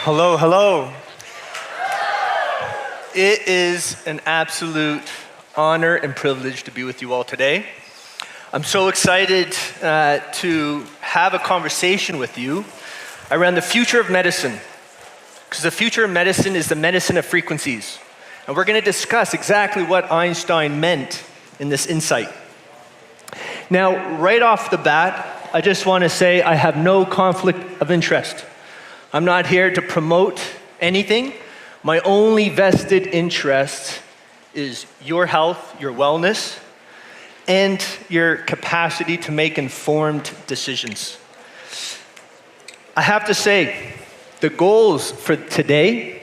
Hello, hello. It is an absolute honor and privilege to be with you all today. I'm so excited to have a conversation with you around the future of medicine, because the future of medicine is the medicine of frequencies. And we're going to discuss exactly what Einstein meant in this insight. Now, right off the bat, I just want to say I have no conflict of interest. I'm not here to promote anything. My only vested interest is your health, your wellness, and your capacity to make informed decisions. I have to say, the goals for today,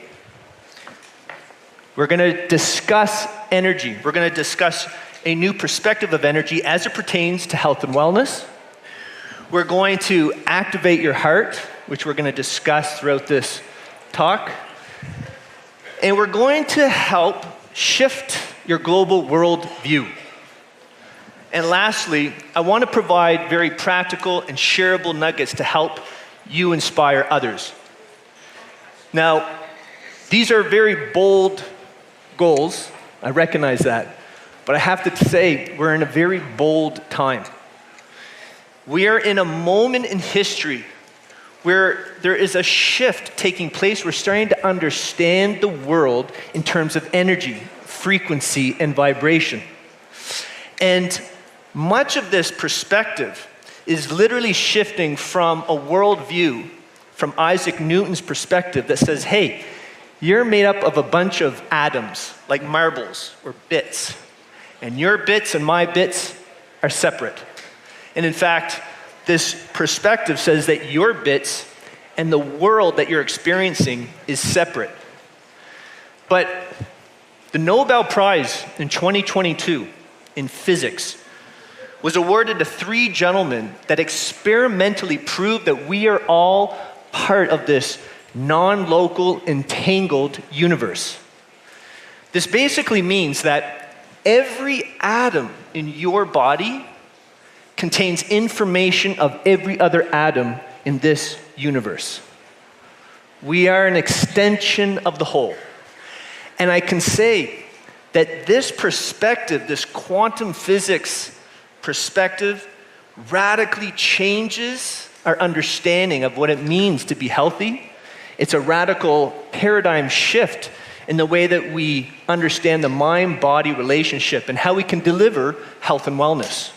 we're going to discuss energy. We're going to discuss a new perspective of energy as it pertains to health and wellness. We're going to activate your heart, which we're going to discuss throughout this talk. And we're going to help shift your global world view. And lastly, I want to provide very practical and shareable nuggets to help you inspire others. Now, these are very bold goals. I recognize that. But I have to say, we're in a very bold time. We are in a moment in history where there is a shift taking place. We're starting to understand the world in terms of energy, frequency, and vibration. And much of this perspective is literally shifting from a worldview, from Isaac Newton's perspective that says, hey, you're made up of a bunch of atoms, like marbles or bits. And your bits and my bits are separate. And in fact, this perspective says that your bits and the world that you're experiencing is separate. But the Nobel Prize in 2022 in physics was awarded to 3 gentlemen that experimentally proved that we are all part of this non-local, entangled universe. This basically means that every atom in your body contains information of every other atom in this universe. We are an extension of the whole. And I can say that this perspective, this quantum physics perspective, radically changes our understanding of what it means to be healthy. It's a radical paradigm shift in the way that we understand the mind-body relationship and how we can deliver health and wellness.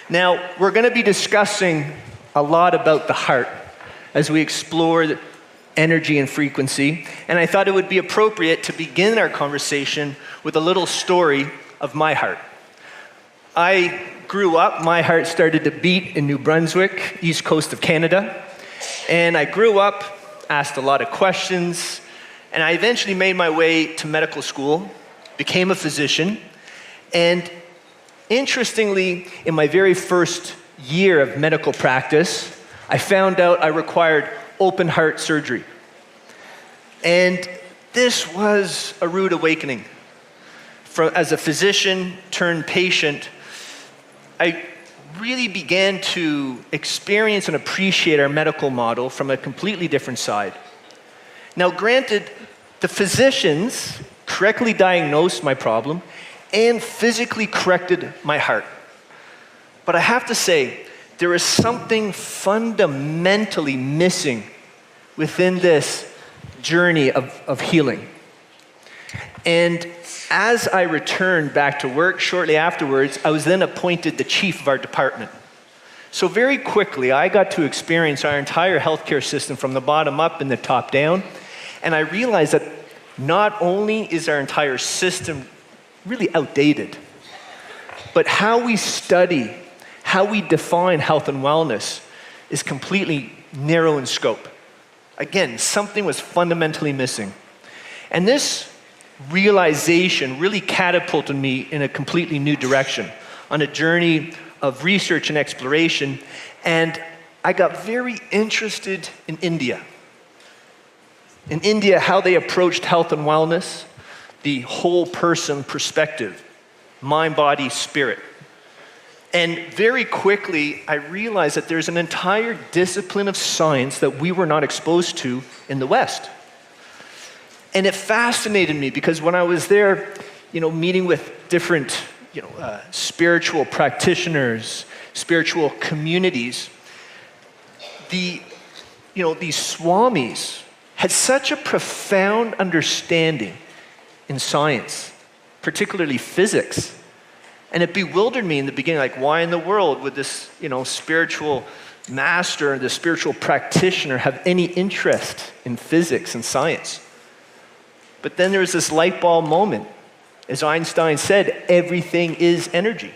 Now, we're going to be discussing a lot about the heart as we explore energy and frequency, and I thought it would be appropriate to begin our conversation with a little story of my heart. I grew up, my heart started to beat in New Brunswick, east coast of Canada, and I grew up, asked a lot of questions, and I eventually made my way to medical school, became a physician, and interestingly, in my very first year of medical practice, I found out I required open heart surgery. And this was a rude awakening. As a physician turned patient, I really began to experience and appreciate our medical model from a completely different side. Now, granted, the physicians correctly diagnosed my problem and physically corrected my heart. But I have to say, there is something fundamentally missing within this journey of healing. And as I returned back to work shortly afterwards, I was then appointed the chief of our department. So very quickly, I got to experience our entire healthcare system from the bottom up and the top down. And I realized that not only is our entire system really outdated, but how we study, how we define health and wellness is completely narrow in scope. Again, something was fundamentally missing. And this realization really catapulted me in a completely new direction, on a journey of research and exploration, and I got very interested in India. In India, how they approached health and wellness, the whole person perspective, mind, body, spirit. And very quickly, I realized that there's an entire discipline of science that we were not exposed to in the West. And it fascinated me because when I was there, meeting with different, spiritual practitioners, spiritual communities, these swamis had such a profound understanding in science, particularly physics. And it bewildered me in the beginning, like, why in the world would this, spiritual master, the spiritual practitioner have any interest in physics and science? But then there was this light bulb moment. As Einstein said, everything is energy.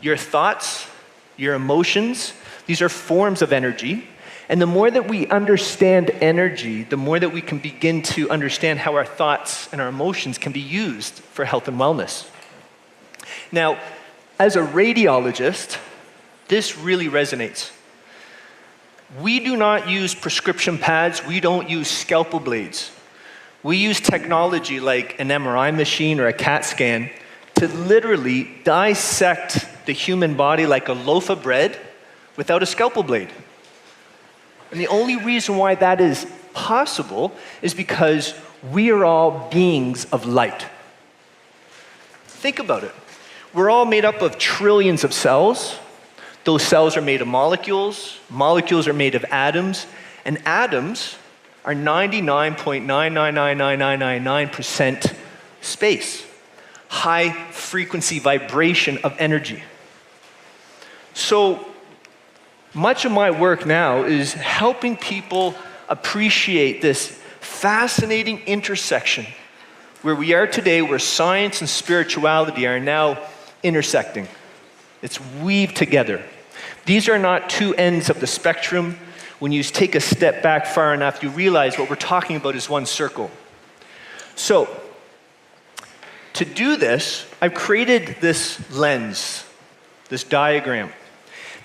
Your thoughts, your emotions, these are forms of energy. And the more that we understand energy, the more that we can begin to understand how our thoughts and our emotions can be used for health and wellness. Now, as a radiologist, this really resonates. We do not use prescription pads. We don't use scalpel blades. We use technology like an MRI machine or a CAT scan to literally dissect the human body like a loaf of bread without a scalpel blade. And the only reason why that is possible is because we are all beings of light. Think about it. We're all made up of trillions of cells. Those cells are made of molecules. Molecules are made of atoms. And atoms are 99.9999999% space. High frequency vibration of energy. So much of my work now is helping people appreciate this fascinating intersection where we are today, where science and spirituality are now intersecting. It's weaved together. These are not two ends of the spectrum. When you take a step back far enough, you realize what we're talking about is one circle. So, to do this, I've created this lens, this diagram,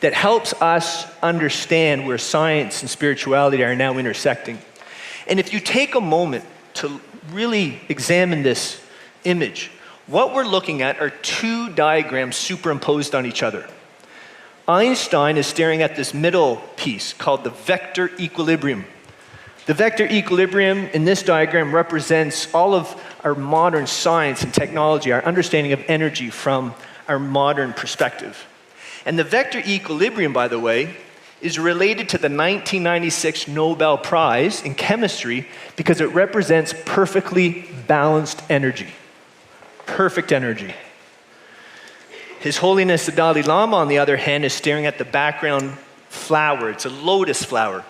that helps us understand where science and spirituality are now intersecting. And if you take a moment to really examine this image, what we're looking at are two diagrams superimposed on each other. Einstein is staring at this middle piece called the vector equilibrium. The vector equilibrium in this diagram represents all of our modern science and technology, our understanding of energy from our modern perspective. And the vector equilibrium, by the way, is related to the 1996 Nobel Prize in chemistry because it represents perfectly balanced energy. Perfect energy. His Holiness the Dalai Lama, on the other hand, is staring at the background flower. It's a lotus flower.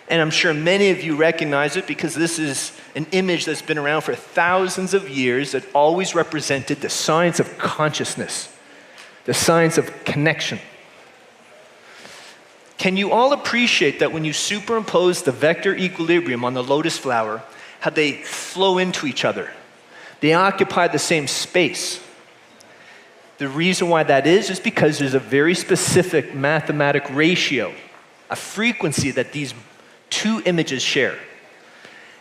And I'm sure many of you recognize it because this is an image that's been around for thousands of years that always represented the science of consciousness, the science of connection. Can you all appreciate that when you superimpose the vector equilibrium on the lotus flower, how they flow into each other? They occupy the same space. The reason why that is because there's a very specific mathematic ratio, a frequency that these two images share.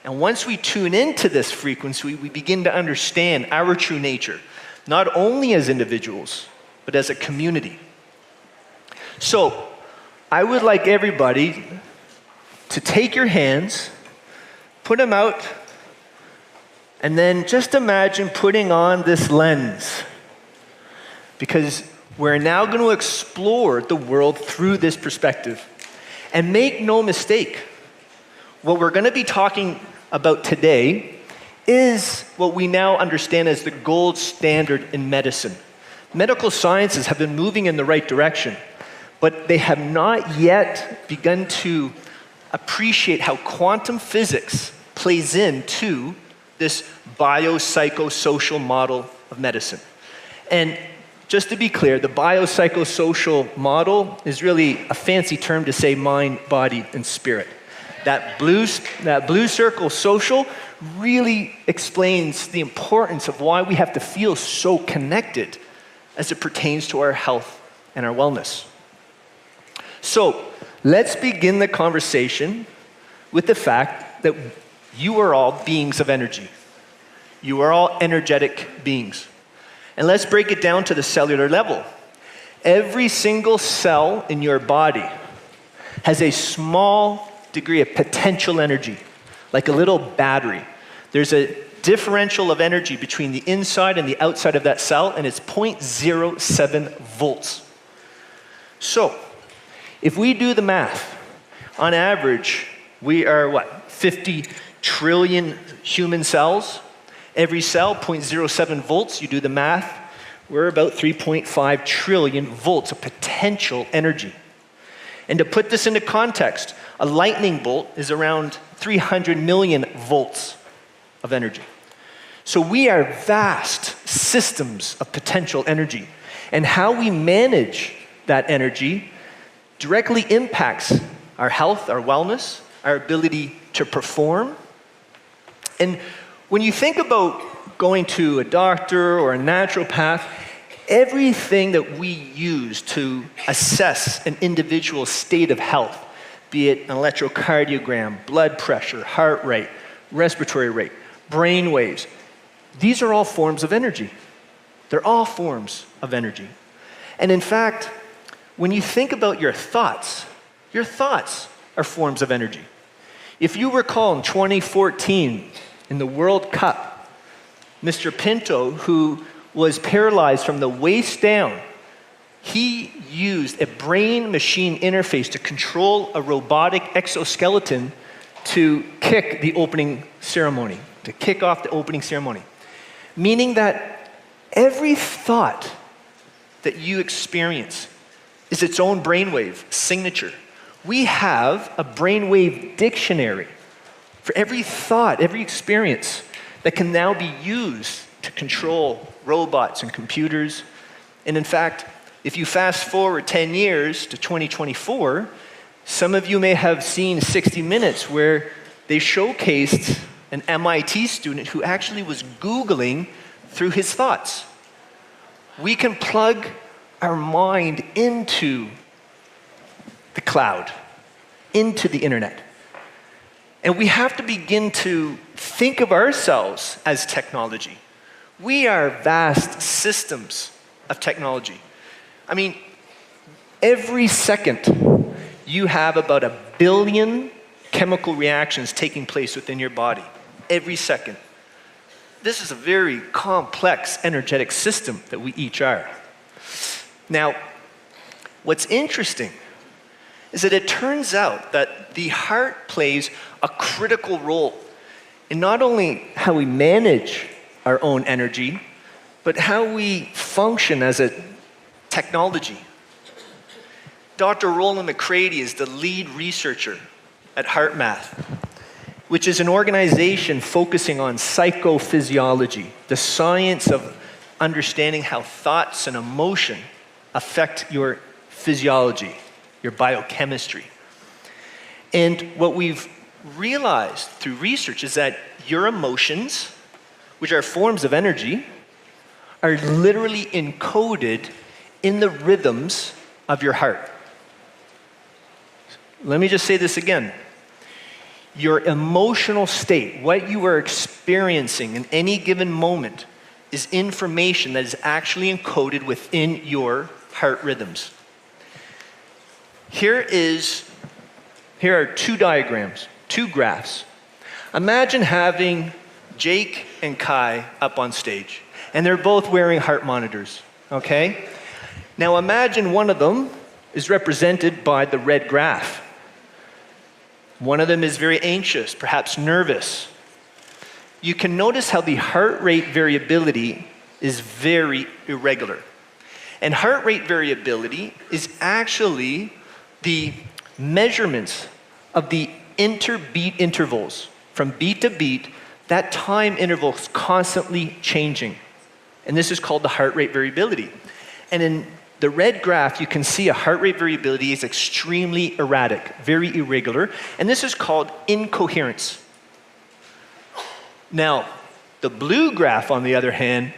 And once we tune into this frequency, we begin to understand our true nature, not only as individuals, but as a community. So, I would like everybody to take your hands, put them out, and then just imagine putting on this lens. Because we're now going to explore the world through this perspective. And make no mistake, what we're going to be talking about today is what we now understand as the gold standard in medicine. Medical sciences have been moving in the right direction, but they have not yet begun to appreciate how quantum physics plays into this biopsychosocial model of medicine. And just to be clear, the biopsychosocial model is really a fancy term to say mind, body, and spirit. That blue circle, social, really explains the importance of why we have to feel so connected as it pertains to our health and our wellness. So, let's begin the conversation with the fact that you are all beings of energy. You are all energetic beings. And let's break it down to the cellular level. Every single cell in your body has a small degree of potential energy, like a little battery. There's a differential of energy between the inside and the outside of that cell, and it's 0.07 volts. So, if we do the math, on average, we are 50 trillion human cells. Every cell, 0.07 volts. You do the math, we're about 3.5 trillion volts of potential energy. And to put this into context, a lightning bolt is around 300 million volts of energy. So we are vast systems of potential energy. And how we manage that energy directly impacts our health, our wellness, our ability to perform. And when you think about going to a doctor or a naturopath, everything that we use to assess an individual's state of health, be it an electrocardiogram, blood pressure, heart rate, respiratory rate, brain waves, these are all forms of energy. They're all forms of energy. And in fact, when you think about your thoughts are forms of energy. If you recall in 2014, in the World Cup, Mr. Pinto, who was paralyzed from the waist down, he used a brain-machine interface to control a robotic exoskeleton to kick the opening ceremony, to kick off the opening ceremony. Meaning that every thought that you experience is its own brainwave signature. We have a brainwave dictionary for every thought, every experience that can now be used to control robots and computers. And in fact, if you fast forward 10 years to 2024, some of you may have seen 60 Minutes where they showcased an MIT student who actually was Googling through his thoughts. We can plug our mind into the cloud, into the internet. And we have to begin to think of ourselves as technology. We are vast systems of technology. I mean, every second you have about 1 billion chemical reactions taking place within your body. Every second. This is a very complex energetic system that we each are. Now, what's interesting is that it turns out that the heart plays a critical role in not only how we manage our own energy, but how we function as a technology. Dr. Roland McCready is the lead researcher at HeartMath, which is an organization focusing on psychophysiology, the science of understanding how thoughts and emotion affect your physiology, your biochemistry. And what we've realized through research is that your emotions, which are forms of energy, are literally encoded in the rhythms of your heart. Let me just say this again. Your emotional state, what you are experiencing in any given moment, is information that is actually encoded within your heart rhythms. Here are two diagrams, two graphs. Imagine having Jake and Kai up on stage, and they're both wearing heart monitors, okay? Now imagine one of them is represented by the red graph. One of them is very anxious, perhaps nervous. You can notice how the heart rate variability is very irregular. And heart rate variability is actually the measurements of the interbeat intervals. From beat to beat, that time interval is constantly changing. And this is called the heart rate variability. And in the red graph, you can see a heart rate variability is extremely erratic, very irregular, and this is called incoherence. Now, the blue graph, on the other hand,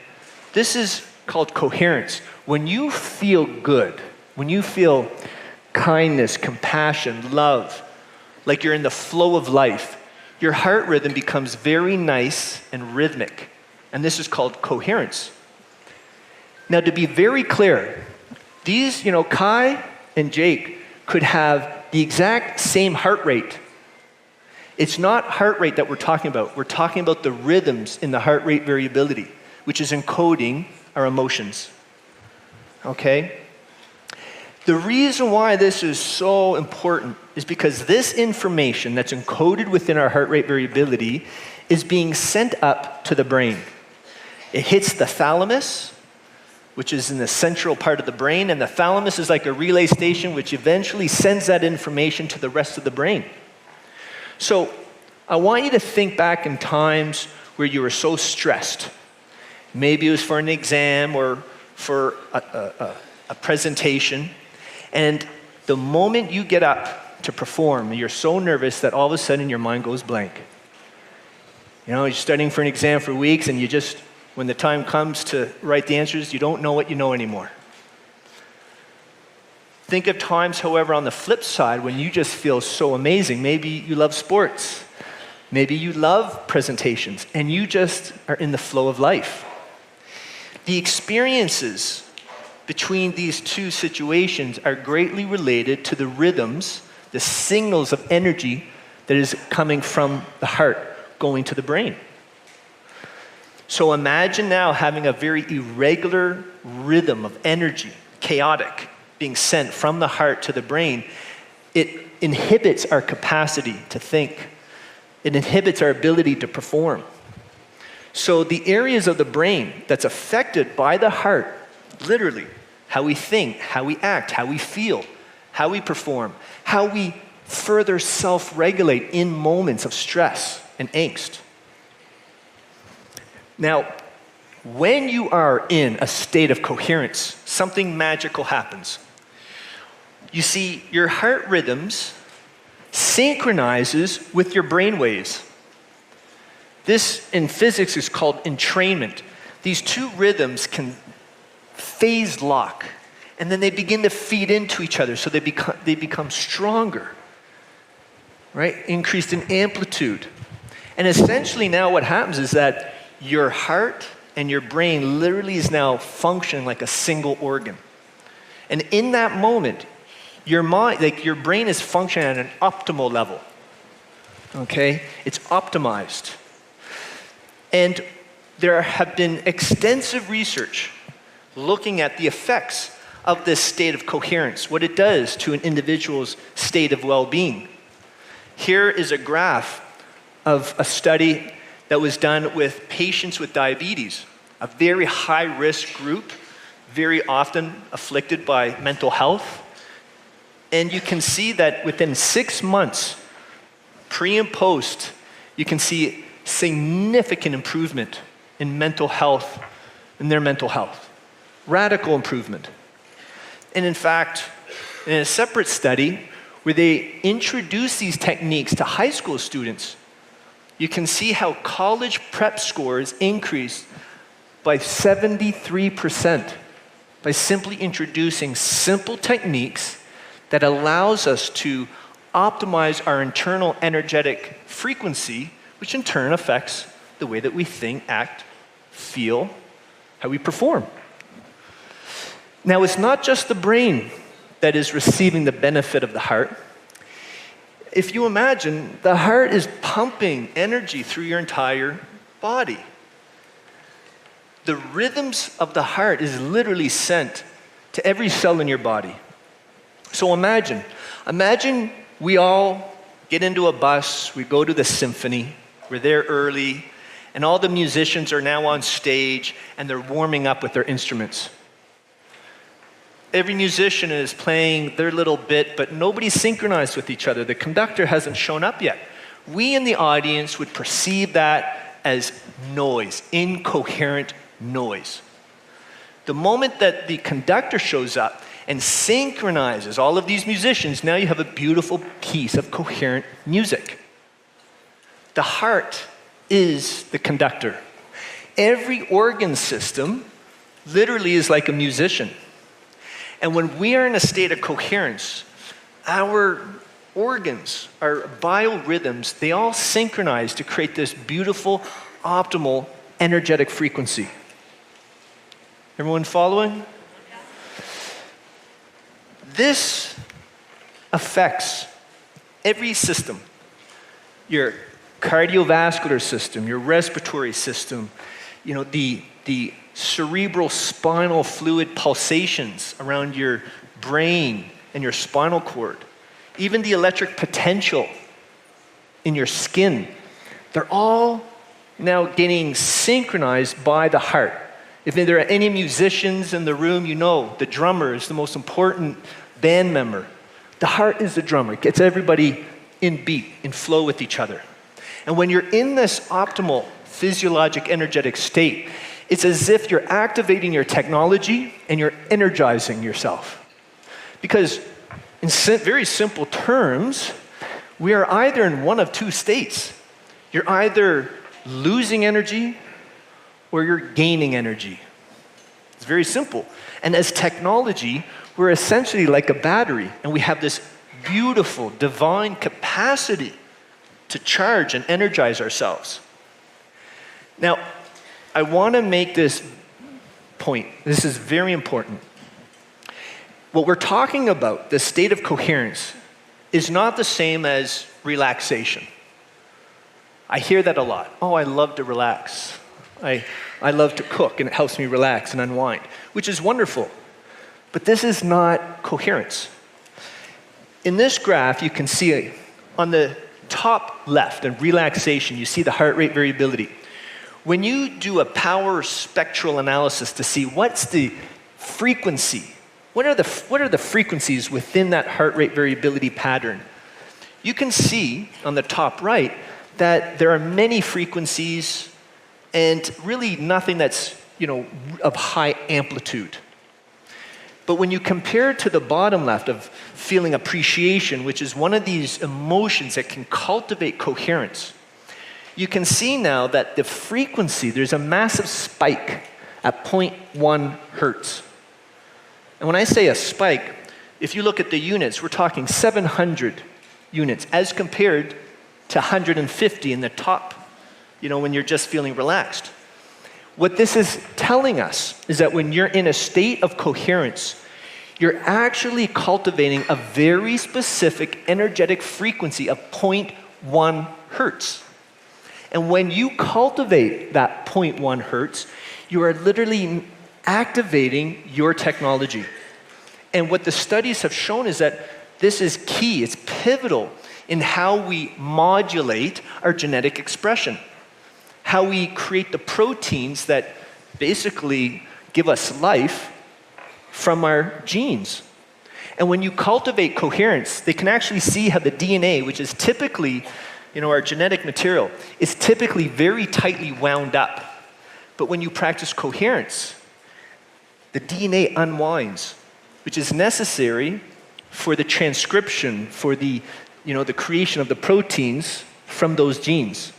this is called coherence. When you feel good, when you feel kindness, compassion, love, like you're in the flow of life, your heart rhythm becomes very nice and rhythmic, and this is called coherence. Now, to be very clear, These, Kai and Jake could have the exact same heart rate. It's not heart rate that we're talking about. We're talking about the rhythms in the heart rate variability, which is encoding our emotions. Okay? The reason why this is so important is because this information that's encoded within our heart rate variability is being sent up to the brain. It hits the thalamus, which is in the central part of the brain, and the thalamus is like a relay station which eventually sends that information to the rest of the brain. So I want you to think back in times where you were so stressed. Maybe it was for an exam or for a presentation, and the moment you get up to perform, you're so nervous that all of a sudden your mind goes blank. You're studying for an exam for weeks, and when the time comes to write the answers, you don't know what you know anymore. Think of times, however, on the flip side, when you just feel so amazing. Maybe you love sports. Maybe you love presentations, and you just are in the flow of life. The experiences between these two situations are greatly related to the rhythms, the signals of energy that is coming from the heart going to the brain. So imagine now having a very irregular rhythm of energy, chaotic, being sent from the heart to the brain. It inhibits our capacity to think. It inhibits our ability to perform. So the areas of the brain that's affected by the heart, literally, how we think, how we act, how we feel, how we perform, how we further self-regulate in moments of stress and angst. Now, when you are in a state of coherence, something magical happens. You see, your heart rhythms synchronizes with your brain waves. This in physics is called entrainment. These two rhythms can phase lock, and then they begin to feed into each other, so they become stronger, right? Increased in amplitude. And essentially now what happens is that your heart and your brain literally is now functioning like a single organ. And in that moment, your brain is functioning at an optimal level. Okay? It's optimized. And there have been extensive research looking at the effects of this state of coherence, what it does to an individual's state of well-being. Here is a graph of a study that was done with patients with diabetes, a very high-risk group, very often afflicted by mental health. And you can see that within 6 months, pre and post, you can see significant improvement in mental health, in their mental health. Radical improvement. And in fact, in a separate study where they introduced these techniques to high school students, you can see how college prep scores increased by 73% by simply introducing simple techniques that allows us to optimize our internal energetic frequency, which in turn affects the way that we think, act, feel, how we perform. Now, it's not just the brain that is receiving the benefit of the heart. If you imagine, the heart is pumping energy through your entire body. The rhythms of the heart is literally sent to every cell in your body. So imagine we all get into a bus, we go to the symphony, we're there early, and all the musicians are now on stage and they're warming up with their instruments. Every musician is playing their little bit, but nobody's synchronized with each other. The conductor hasn't shown up yet. We in the audience would perceive that as noise, incoherent noise. The moment that the conductor shows up and synchronizes all of these musicians, now you have a beautiful piece of coherent music. The heart is the conductor. Every organ system literally is like a musician. And when we are in a state of coherence, our organs, our biorhythms, they all synchronize to create this beautiful, optimal, energetic frequency. Everyone following? This affects every system. Your cardiovascular system, your respiratory system, the cerebral spinal fluid pulsations around your brain and your spinal cord, even the electric potential in your skin. They're all now getting synchronized by the heart. If there are any musicians in the room, you know the drummer is the most important band member. The heart is the drummer. It gets everybody in beat, in flow with each other. And when you're in this optimal physiologic, energetic state, it's as if you're activating your technology and you're energizing yourself. Because in very simple terms, we are either in one of two states. You're either losing energy or you're gaining energy. It's very simple. And as technology, we're essentially like a battery, and we have this beautiful, divine capacity to charge and energize ourselves. Now, I want to make this point. This is very important. What we're talking about, the state of coherence, is not the same as relaxation. I hear that a lot. Oh, I love to relax. I love to cook, and it helps me relax and unwind, which is wonderful. But this is not coherence. In this graph, you can see on the top left, in relaxation, you see the heart rate variability. When you do a power spectral analysis to see what's the frequency, what are the frequencies within that heart rate variability pattern, you can see on the top right that there are many frequencies and really nothing that's, of high amplitude. But when you compare it to the bottom left of feeling appreciation, which is one of these emotions that can cultivate coherence, you can see now that the frequency, there's a massive spike at 0.1 hertz. And when I say a spike, if you look at the units, we're talking 700 units as compared to 150 in the top, when you're just feeling relaxed. What this is telling us is that when you're in a state of coherence, you're actually cultivating a very specific energetic frequency of 0.1 hertz. And when you cultivate that 0.1 hertz, you are literally activating your technology. And what the studies have shown is that this is key, it's pivotal in how we modulate our genetic expression, how we create the proteins that basically give us life from our genes. And when you cultivate coherence, they can actually see how the DNA, which is typically, our genetic material, is typically very tightly wound up. But when you practice coherence, the DNA unwinds, which is necessary for the transcription, for the creation of the proteins from those genes.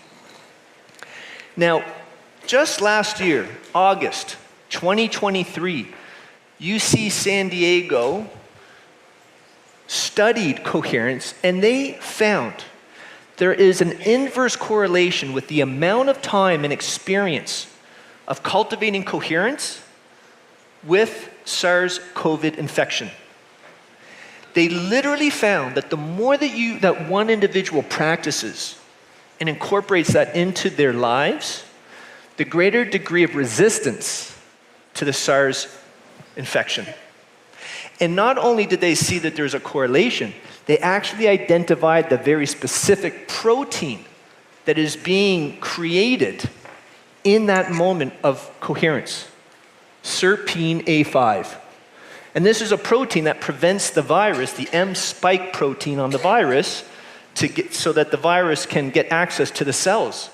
Now, just last year, August 2023, UC San Diego studied coherence, and they found there is an inverse correlation with the amount of time and experience of cultivating coherence with SARS-CoV infection. They literally found that the more that one individual practices and incorporates that into their lives, the greater degree of resistance to the SARS infection. And not only did they see that there's a correlation, they actually identified the very specific protein that is being created in that moment of coherence, SERPINA5. And this is a protein that prevents the virus, the M spike protein on the virus, so that the virus can get access to the cells.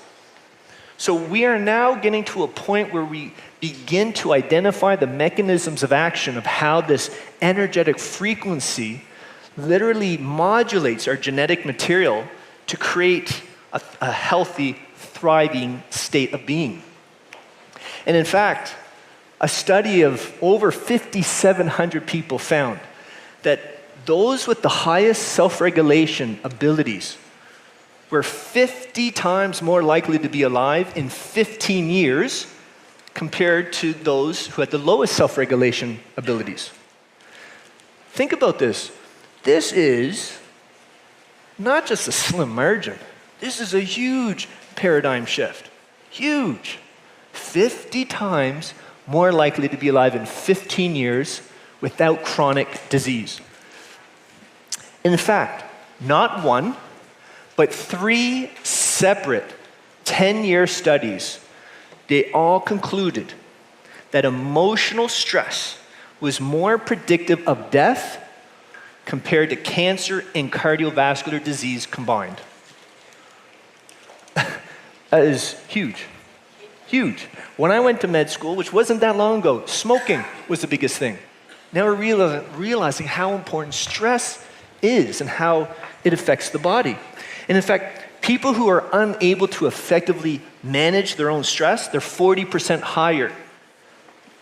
So we are now getting to a point where we begin to identify the mechanisms of action of how this energetic frequency literally modulates our genetic material to create a healthy, thriving state of being. And in fact, a study of over 5,700 people found that those with the highest self-regulation abilities were 50 times more likely to be alive in 15 years compared to those who had the lowest self-regulation abilities. Think about this. This is not just a slim margin. This is a huge paradigm shift. Huge. 50 times more likely to be alive in 15 years without chronic disease. In fact, not one, but 3 separate 10-year studies, they all concluded that emotional stress was more predictive of death compared to cancer and cardiovascular disease combined. That is huge. Huge. When I went to med school, which wasn't that long ago, smoking was the biggest thing. Now we're realizing how important stress is and how it affects the body. And in fact, people who are unable to effectively manage their own stress, they're 40% higher.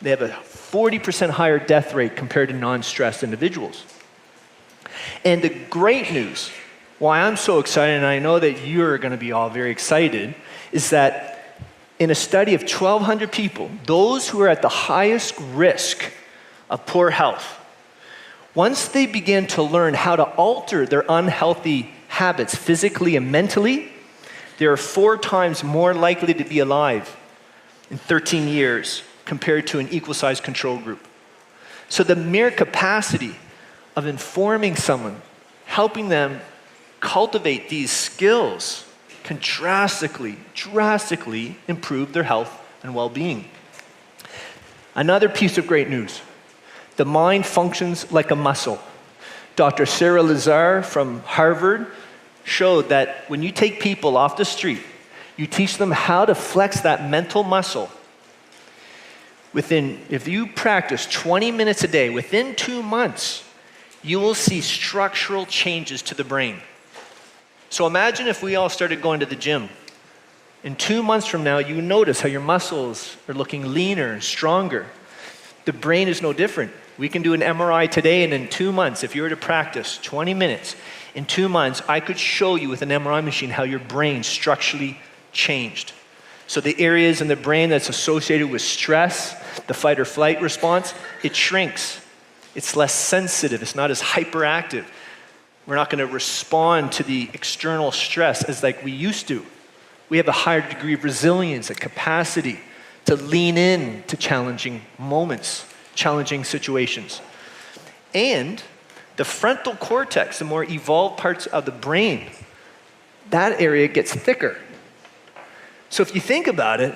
They have a 40% higher death rate compared to non-stressed individuals. And the great news, why I'm so excited, and I know that you're going to be all very excited, is that in a study of 1,200 people, those who are at the highest risk of poor health, once they begin to learn how to alter their unhealthy habits physically and mentally, they are 4 times more likely to be alive in 13 years compared to an equal-sized control group. So the mere capacity of informing someone, helping them cultivate these skills can drastically improve their health and well-being. Another piece of great news. The mind functions like a muscle. Dr. Sarah Lazar from Harvard showed that when you take people off the street, you teach them how to flex that mental muscle. If you practice 20 minutes a day, within 2 months, you will see structural changes to the brain. So imagine if we all started going to the gym. In 2 months from now, you notice how your muscles are looking leaner and stronger. The brain is no different. We can do an MRI today, and in 2 months, if you were to practice 20 minutes, in 2 months, I could show you with an MRI machine how your brain structurally changed. So the areas in the brain that's associated with stress, the fight or flight response, it shrinks. It's less sensitive. It's not as hyperactive. We're not going to respond to the external stress as like we used to. We have a higher degree of resilience, a capacity to lean in to challenging moments, challenging situations. And the frontal cortex, the more evolved parts of the brain, that area gets thicker. So if you think about it,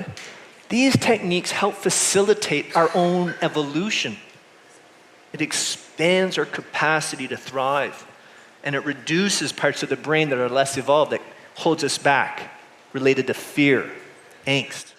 these techniques help facilitate our own evolution. It expands our capacity to thrive, and it reduces parts of the brain that are less evolved, that holds us back, related to fear, angst.